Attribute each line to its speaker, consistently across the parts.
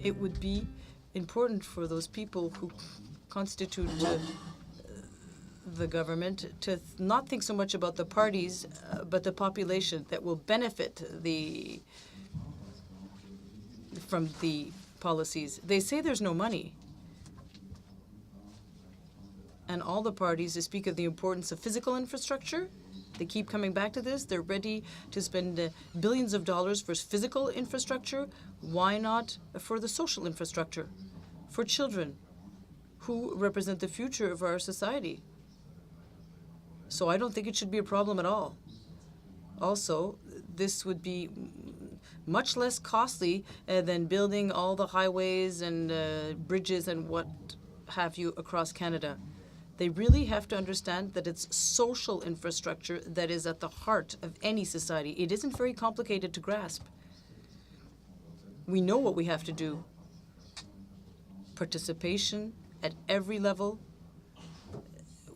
Speaker 1: it would be important for those people who constitute the government to not think so much about the parties, but the population that will benefit from the policies. They say there's no money. And all the parties speak of the importance of physical infrastructure. They keep coming back to this. They're ready to spend billions of dollars for physical infrastructure. Why not for the social infrastructure? For children who represent the future of our society. So I don't think it should be a problem at all. Also, this would be much less costly than building all the highways and bridges and what have you across Canada. They really have to understand that it's social infrastructure that is at the heart of any society. It isn't very complicated to grasp. We know what we have to do. Participation at every level,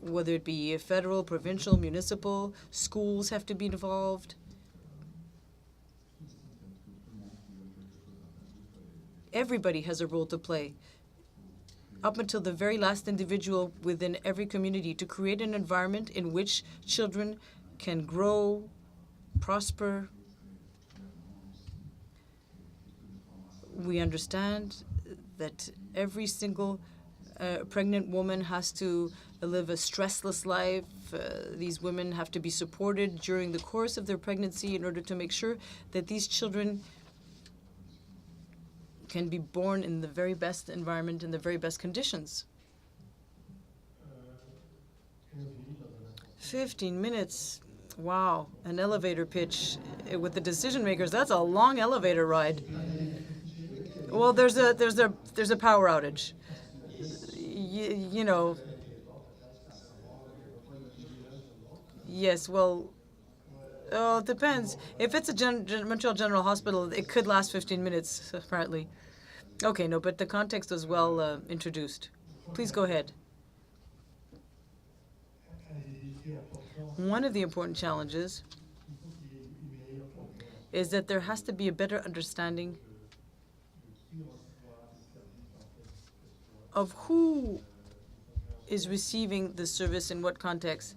Speaker 1: whether it be federal, provincial, municipal, schools have to be involved. Everybody has a role to play, up until the very last individual within every community, to create an environment in which children can grow, prosper. We understand that every single pregnant woman has to live a stressless life. These women have to be supported during the course of their pregnancy in order to make sure that these children can be born in the very best environment, in the very best conditions. 15 minutes. Wow, an elevator pitch with the decision makers. That's a long elevator ride. Well, there's a power outage. You know. Yes, well, it depends. If it's a Montreal General Hospital, it could last 15 minutes, apparently. Okay, no, but the context was well introduced. Please go ahead. One of the important challenges is that there has to be a better understanding of who is receiving the service in what context.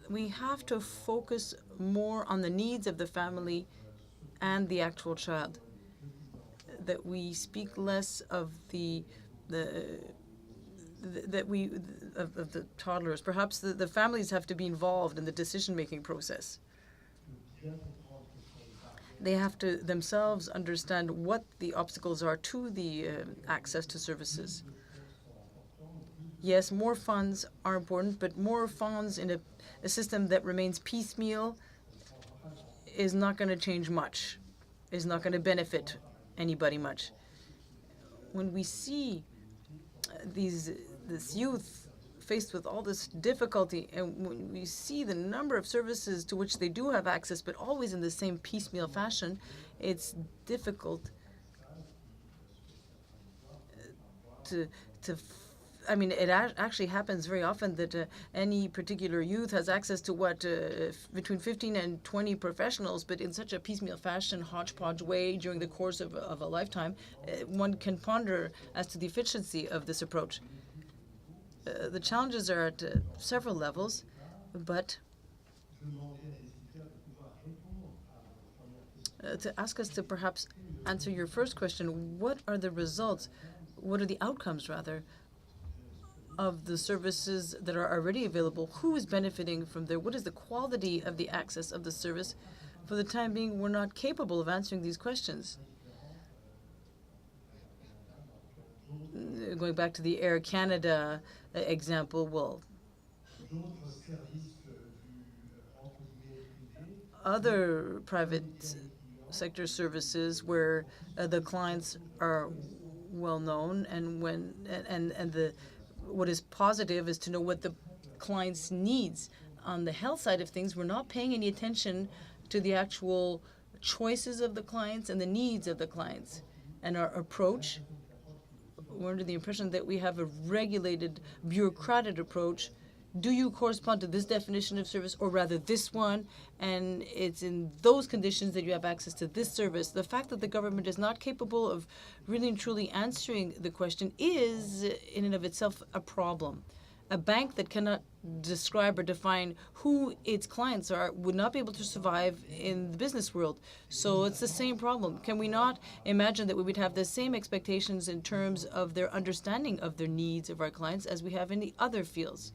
Speaker 1: We have to focus more on the needs of the family and the actual child. That we speak less of the toddlers. Perhaps the families have to be involved in the decision-making process. They have to themselves understand what the obstacles are to the access to services. Yes, more funds are important, but more funds in a system that remains piecemeal is not going to change much, is not going to benefit anybody much. When we see this youth faced with all this difficulty, and when we see the number of services to which they do have access, but always in the same piecemeal fashion, it's difficult I mean, it actually happens very often that any particular youth has access to between 15 and 20 professionals, but in such a piecemeal fashion, hodgepodge way during the course of a lifetime, one can ponder as to the efficiency of this approach. The challenges are at several levels, but to ask us to perhaps answer your first question, what are the results, what are the outcomes, rather, of the services that are already available? Who is benefiting from there? What is the quality of the access of the service? For the time being, we're not capable of answering these questions. Going back to the Air Canada example, well, other private sector services where the clients are well known, and what is positive is to know what the client's needs. On the health side of things, we're not paying any attention to the actual choices of the clients and the needs of the clients. And our approach, we're under the impression that we have a regulated, bureaucratic approach do you correspond to this definition of service or rather this one? And it's in those conditions that you have access to this service. The fact that the government is not capable of really and truly answering the question is, in and of itself, a problem. A bank that cannot describe or define who its clients are would not be able to survive in the business world. So it's the same problem. Can we not imagine that we would have the same expectations in terms of their understanding of their needs of our clients as we have in the other fields?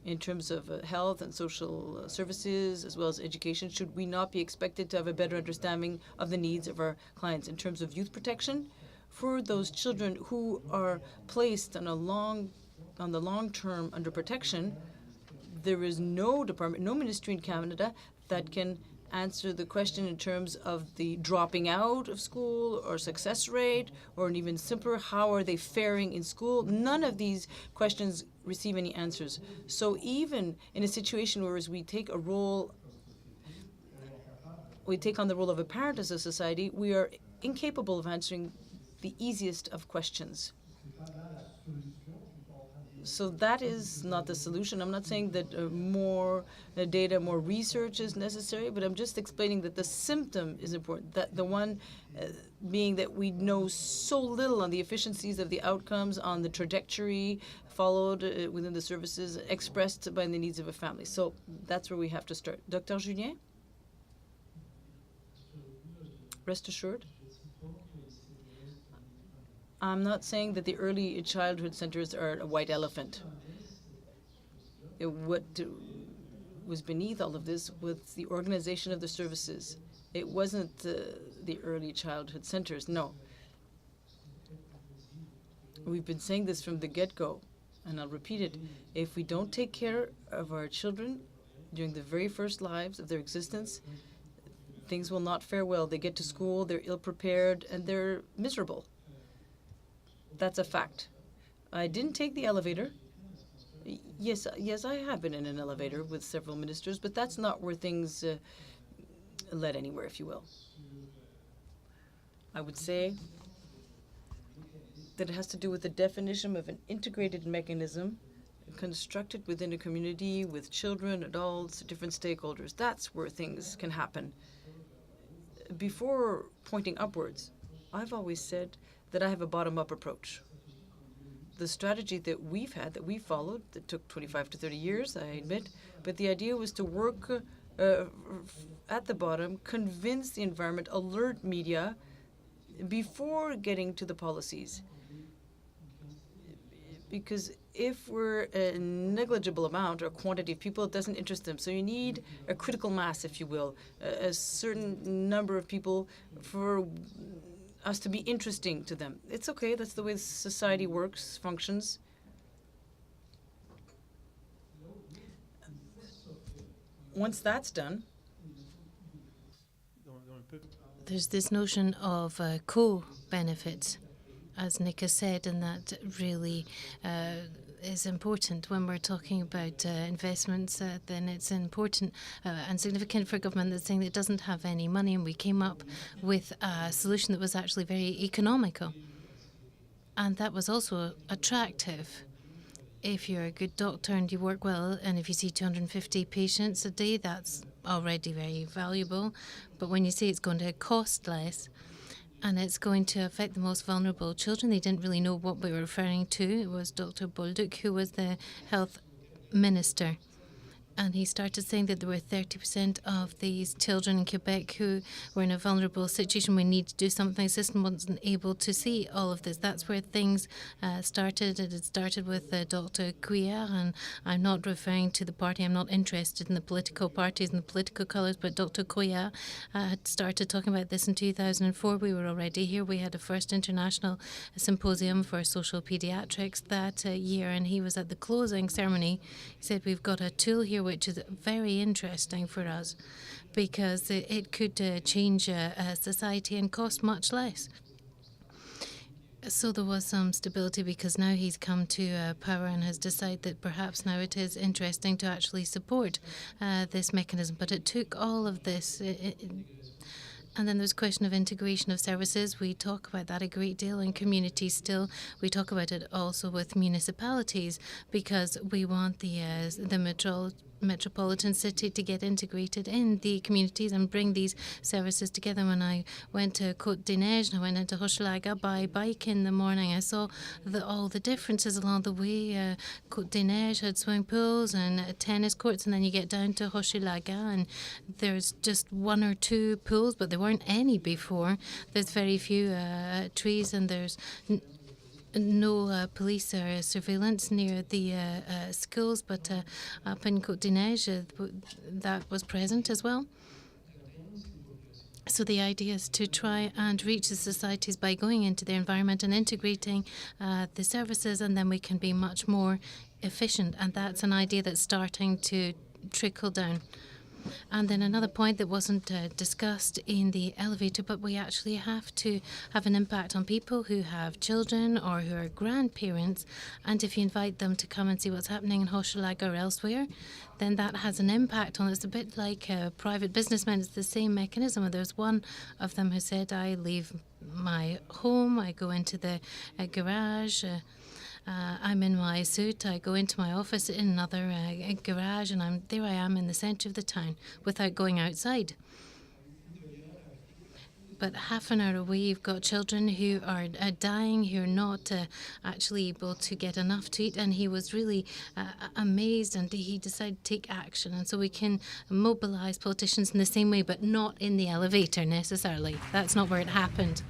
Speaker 1: In terms of health and social services, as well as education, should we not be expected to have a better understanding of the needs of our clients? In terms of youth protection, for those children who are placed on the long term under protection, there is no department, no ministry in Canada that can answer the question in terms of the dropping out of school or success rate, or an even simpler, how are they faring in school? None of these questions receive any answers. So even in a situation where we take on the role of a parent as a society, we are incapable of answering the easiest of questions. So that is not the solution. I'm not saying that more data, more research is necessary, but I'm just explaining that the symptom is important. That the one being that we know so little on the efficiencies of the outcomes, on the trajectory followed within the services expressed by the needs of a family. So that's where we have to start. Dr. Julien? Rest assured. I'm not saying that the early childhood centers are a white elephant. What was beneath all of this was the organization of the services. It wasn't the early childhood centers, no. We've been saying this from the get-go, and I'll repeat it. If we don't take care of our children during the very first lives of their existence, things will not fare well. They get to school, they're ill-prepared, and they're miserable. That's a fact. I didn't take the elevator. Yes, I have been in an elevator with several ministers, but that's not where things led anywhere, if you will. I would say that it has to do with the definition of an integrated mechanism constructed within a community with children, adults, different stakeholders. That's where things can happen. Before pointing upwards, I've always said that I have a bottom-up approach. The strategy that we've had, that we followed, that took 25 to 30 years, I admit, but the idea was to work at the bottom, convince the environment, alert media, before getting to the policies. Because if we're a negligible amount or quantity of people, it doesn't interest them. So you need a critical mass, if you will, a certain number of people for us to be interesting to them. It's okay, that's the way society works, functions. Once that's done,
Speaker 2: there's this notion of co-benefits, as Nico said, and that really is important when we're talking about investments. Then it's important and significant for government that's saying that it doesn't have any money, and we came up with a solution that was actually very economical, and that was also attractive. If you're a good doctor and you work well, and if you see 250 patients a day, that's already very valuable. But when you say it's going to cost less, and it's going to affect the most vulnerable children. They didn't really know what we were referring to. It was Dr. Bolduc, who was the health minister. And he started saying that there were 30% of these children in Quebec who were in a vulnerable situation. We need to do something. The system wasn't able to see all of this. That's where things started. It had started with Dr. Couillard, and I'm not referring to the party. I'm not interested in the political parties and the political colours, but Dr. Couillard had started talking about this in 2004. We were already here. We had a first international symposium for social paediatrics that year, and he was at the closing ceremony. He said, we've got a tool here which is very interesting for us because it could change society and cost much less. So there was some stability because now he's come to power and has decided that perhaps now it is interesting to actually support this mechanism. But it took all of this And then there's a question of integration of services. We talk about that a great deal in communities still. We talk about it also with municipalities because we want the metropolitan city to get integrated in the communities and bring these services together. When I went to Côte des Neiges and I went into Hochelaga by bike in the morning, I saw all the differences along the way. Côte des Neiges had swimming pools and tennis courts, and then you get down to Hochelaga and there's just one or two pools, but there weren't any before. There's very few trees, and there's no police or surveillance near the schools, but up in Côte des Neiges, that was present as well. So the idea is to try and reach the societies by going into their environment and integrating the services, and then we can be much more efficient. And that's an idea that's starting to trickle down. And then another point that wasn't discussed in the elevator, but we actually have to have an impact on people who have children or who are grandparents. And if you invite them to come and see what's happening in Hochelaga or elsewhere, then that has an impact on it. It's a bit like private businessmen. It's the same mechanism. There's one of them who said, I leave my home, I go into the garage, I'm in my suit, I go into my office in another garage, and there I am in the centre of the town without going outside. But half an hour away, you've got children who are dying, who are not actually able to get enough to eat. And he was really amazed, and he decided to take action. And so we can mobilise politicians in the same way, but not in the elevator necessarily. That's not where it happened.